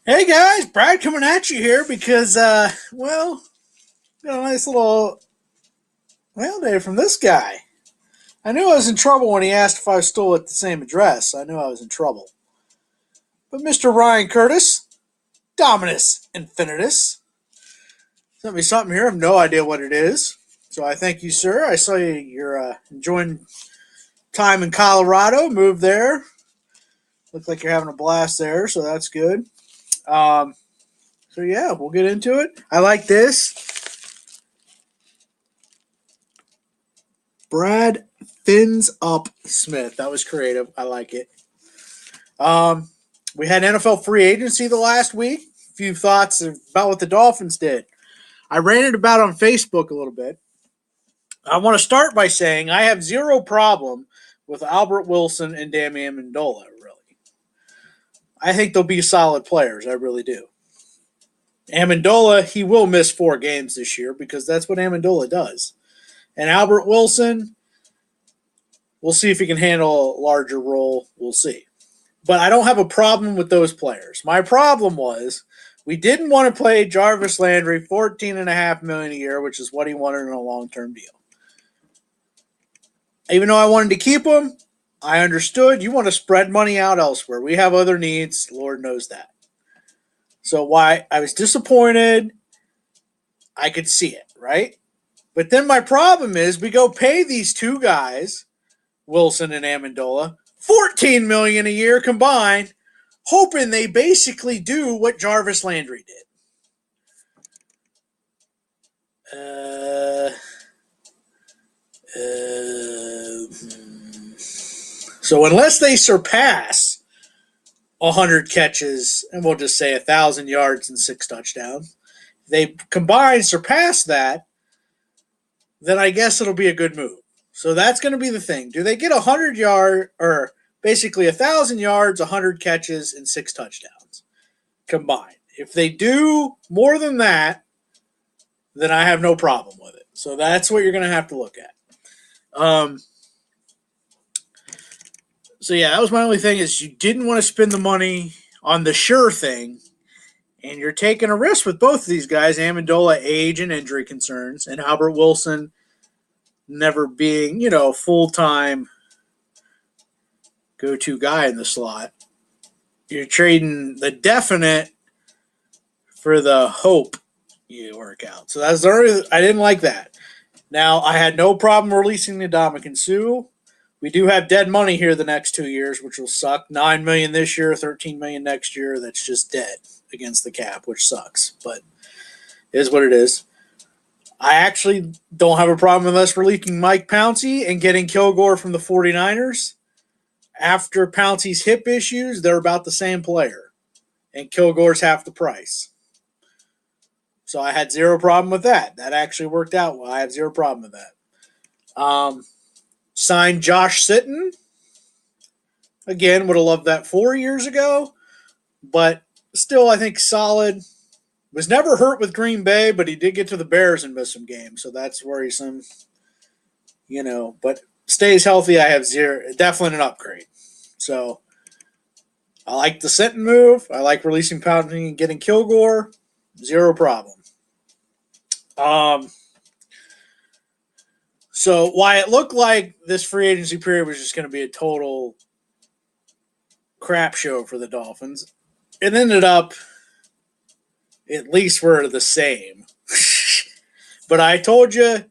Hey guys, Brad coming at you here because, got a nice little mail day from this guy. I knew I was in trouble when he asked if I was still at the same address. I knew I was in trouble. But Mr. Ryan Curtis, DominusInfinitus, sent me something here. I have no idea what it is. So I thank you, sir. I saw you're enjoying time in Colorado, moved there. Look like you're having a blast there, so that's good. Um, so yeah, we'll get into it. I like this. Brad Fins Up Smith. That was creative. I like it. Um, we had NFL free agency the last week. A few thoughts about what the Dolphins did. I ran it about on Facebook a little bit. I want to start by saying I have zero problem with Albert Wilson and Damian Amendola, really. I think they'll be solid players. I really do. Amendola, he will miss 4 games this year because that's what Amendola does. And Albert Wilson, we'll see if he can handle a larger role. We'll see. But I don't have a problem with those players. My problem was we didn't want to pay Jarvis Landry $14.5 million a year, which is what he wanted in a long-term deal. Even though I wanted to keep him, I understood you want to spread money out elsewhere. We have other needs. Lord knows that. So why I was disappointed, I could see it, right? But then my problem is we go pay these two guys, Wilson and Amendola, $14 million a year combined, hoping they basically do what Jarvis Landry did. So unless they surpass 100 catches, and we'll just say 1,000 yards and 6 touchdowns, they combined surpass that, then I guess it'll be a good move. So that's going to be the thing. Do they get 100 yard or basically 1,000 yards, 100 catches, and 6 touchdowns combined? If they do more than that, then I have no problem with it. So that's what you're going to have to look at. So yeah, that was my only thing is you didn't want to spend the money on the sure thing, and you're taking a risk with both of these guys, Amendola, age and injury concerns, and Albert Wilson never being, full-time go-to guy in the slot. You're trading the definite for the hope you work out. So that's I didn't like that. Now, I had no problem releasing the Ndamukong Suh. We do have dead money here the next 2 years, which will suck. $9 million this year, $13 million next year. That's just dead against the cap, which sucks, but it is what it is. I actually don't have a problem with us releasing Mike Pouncey and getting Kilgore from the 49ers. After Pouncey's hip issues, they're about the same player, and Kilgore's half the price. So I had zero problem with that. That actually worked out well. I have zero problem with that. Signed Josh Sitton. Again, would have loved that 4 years ago, but still I think solid. Was never hurt with Green Bay, but he did get to the Bears and miss some games, so that's worrisome. But stays healthy, I have zero. Definitely an upgrade. So I like the Sitton move. I like releasing Pouncey and getting Kilgore. Zero problem. So why it looked like this free agency period was just going to be a total crap show for the Dolphins, it ended up at least we're the same. But I told you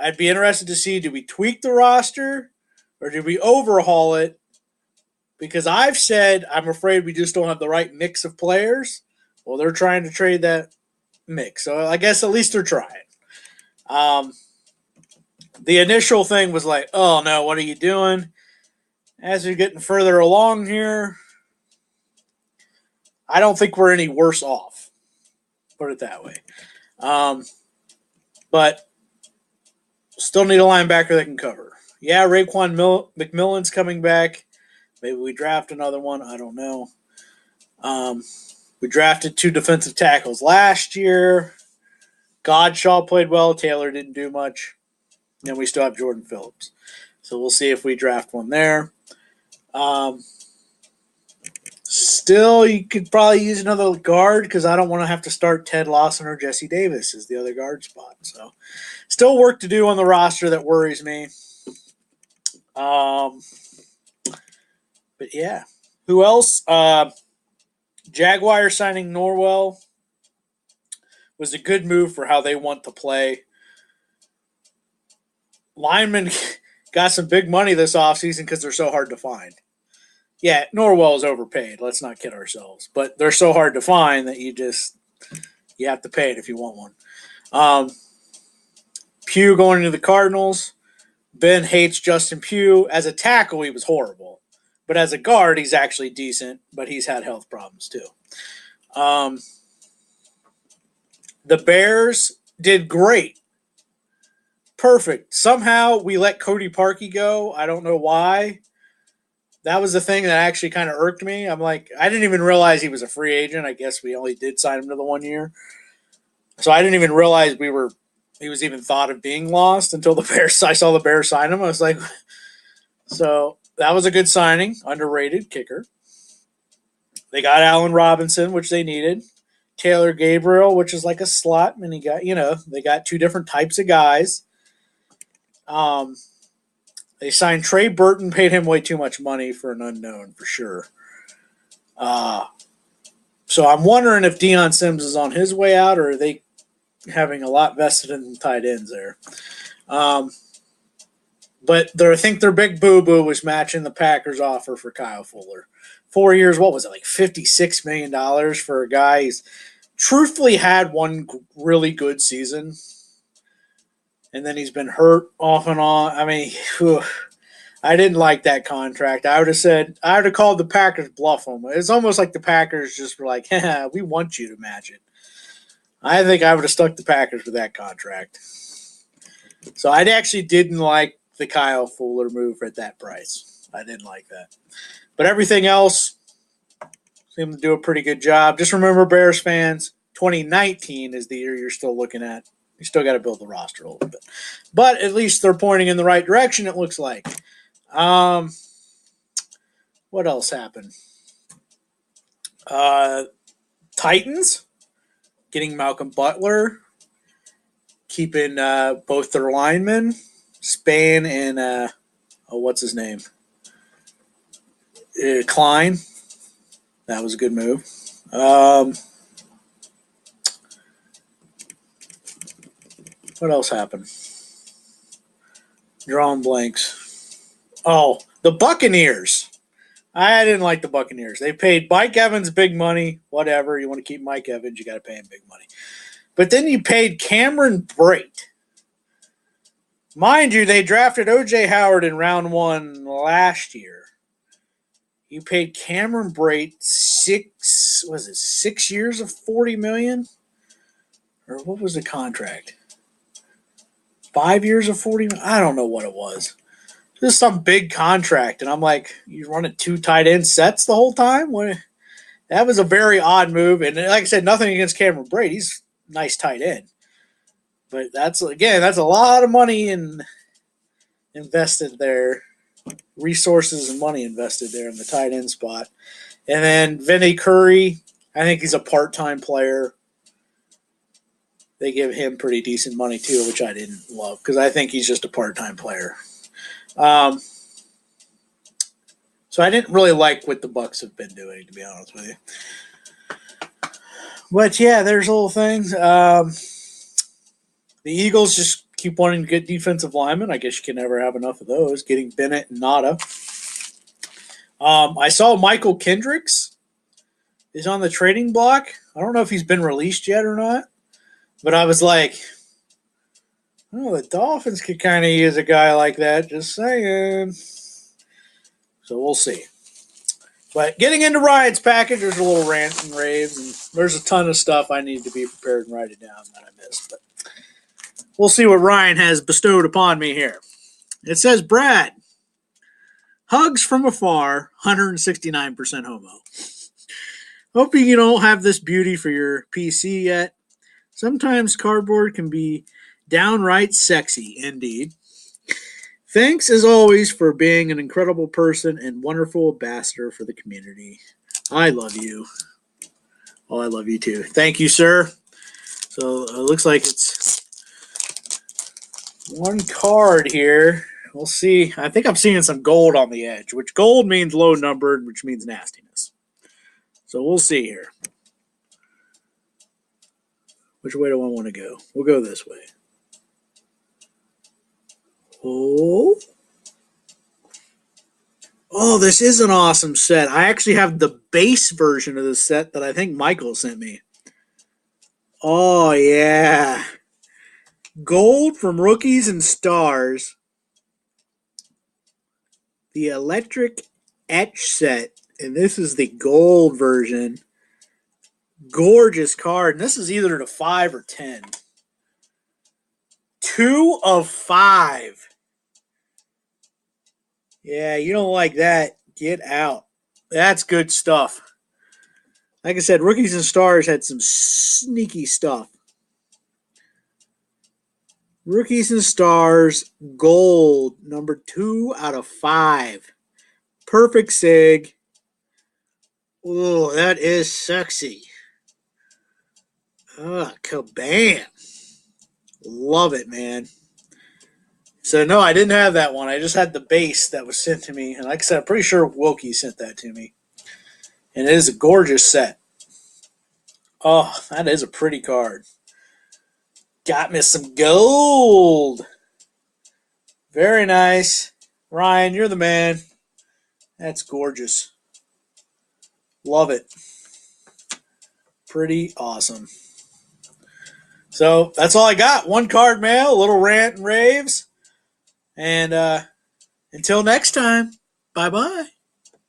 I'd be interested to see, do we tweak the roster or do we overhaul it? Because I've said I'm afraid we just don't have the right mix of players. Well, they're trying to trade that mix. So I guess at least they're trying. The initial thing was like, oh no, what are you doing? As we're getting further along here, I don't think we're any worse off. Put it that way. But still need a linebacker that can cover. Yeah, Raekwon McMillan's coming back. Maybe we draft another one. I don't know. We drafted 2 defensive tackles last year. Godshaw played well. Taylor didn't do much. And we still have Jordan Phillips. So we'll see if we draft one there. Still, you could probably use another guard because I don't want to have to start Ted Lawson or Jesse Davis as the other guard spot. So, still work to do on the roster that worries me. But yeah, who else? Jaguar signing Norwell was a good move for how they want to play. Linemen got some big money this offseason because they're so hard to find. Yeah, Norwell is overpaid. Let's not kid ourselves. But they're so hard to find that you have to pay it if you want one. Pugh going to the Cardinals. Ben hates Justin Pugh. As a tackle, he was horrible. But as a guard, he's actually decent. But he's had health problems too. The Bears did great. Perfect. Somehow we let Cody Parkey go. I don't know why. That was the thing that actually kind of irked me. I'm like, I didn't even realize he was a free agent. I guess we only did sign him to the 1 year. So I didn't even realize he was even thought of being lost until I saw the Bears sign him. I was like, so that was a good signing. Underrated kicker. They got Allen Robinson, which they needed. Taylor Gabriel, which is like a slot. And they got two different types of guys. They signed Trey Burton, paid him way too much money for an unknown, for sure. So I'm wondering if Deion Sims is on his way out, or are they having a lot vested in tight ends there. But I think their big boo-boo was matching the Packers' offer for Kyle Fuller. 4 years, what was it, like $56 million for a guy who's truthfully had one really good season. And then he's been hurt off and on. I mean, I didn't like that contract. I would have called the Packers bluff them. It's almost like the Packers just were like, we want you to match it. I think I would have stuck the Packers with that contract. So I actually didn't like the Kyle Fuller move at that price. I didn't like that. But everything else seemed to do a pretty good job. Just remember, Bears fans, 2019 is the year you're still looking at. You still got to build the roster a little bit. But at least they're pointing in the right direction, it looks like. What else happened? Titans getting Malcolm Butler, keeping both their linemen, Spain and what's his name? Klein. That was a good move. What else happened? Drawing blanks. Oh, the Buccaneers. I didn't like the Buccaneers. They paid Mike Evans big money. Whatever. You want to keep Mike Evans, you got to pay him big money. But then you paid Cameron Brate. Mind you, they drafted O.J. Howard in round 1 last year. You paid Cameron Brate 6 years of $40 million? Or what was the contract? 5 years of $40 million? I don't know what it was. Just some big contract. And I'm like, you running 2 tight end sets the whole time? That was a very odd move. And like I said, nothing against Cameron Brate. He's a nice tight end. But that's a lot of money invested there. Resources and money invested there in the tight end spot. And then Vinny Curry, I think he's a part-time player. They give him pretty decent money too, which I didn't love because I think he's just a part-time player. So I didn't really like what the Bucs have been doing, to be honest with you. But yeah, there's little things. The Eagles just keep wanting to get defensive linemen. I guess you can never have enough of those. Getting Bennett and Nada. I saw Michael Kendricks is on the trading block. I don't know if he's been released yet or not. But I was like, oh, the Dolphins could kind of use a guy like that. Just saying. So we'll see. But getting into Ryan's package, there's a little rant and raves. And there's a ton of stuff I need to be prepared and write it down that I missed. But we'll see what Ryan has bestowed upon me here. It says, Brad, hugs from afar, 169% homo. Hoping you don't have this beauty for your PC yet. Sometimes cardboard can be downright sexy, indeed. Thanks, as always, for being an incredible person and wonderful ambassador for the community. I love you. Oh, I love you too. Thank you, sir. So it looks like it's one card here. We'll see. I think I'm seeing some gold on the edge, which gold means low numbered, which means nastiness. So we'll see here. Which way do I want to go? We'll go this way. Oh. Oh, this is an awesome set. I actually have the base version of this set that I think Michael sent me. Oh, yeah. Gold from Rookies and Stars. The Electric Etch set. And this is the gold version. Gorgeous card. And this is either to 5 or 10. 2 of 5. Yeah, you don't like that. Get out. That's good stuff. Like I said, Rookies and Stars had some sneaky stuff. Rookies and Stars, gold, number 2 out of 5. Perfect sig. Oh, that is sexy. Kabam. Love it, man. So, no, I didn't have that one. I just had the base that was sent to me. And like I said, I'm pretty sure Wilkie sent that to me. And it is a gorgeous set. Oh, that is a pretty card. Got me some gold. Very nice. Ryan, you're the man. That's gorgeous. Love it. Pretty awesome. So, that's all I got. One card mail, a little rant and raves. And until next time, bye-bye.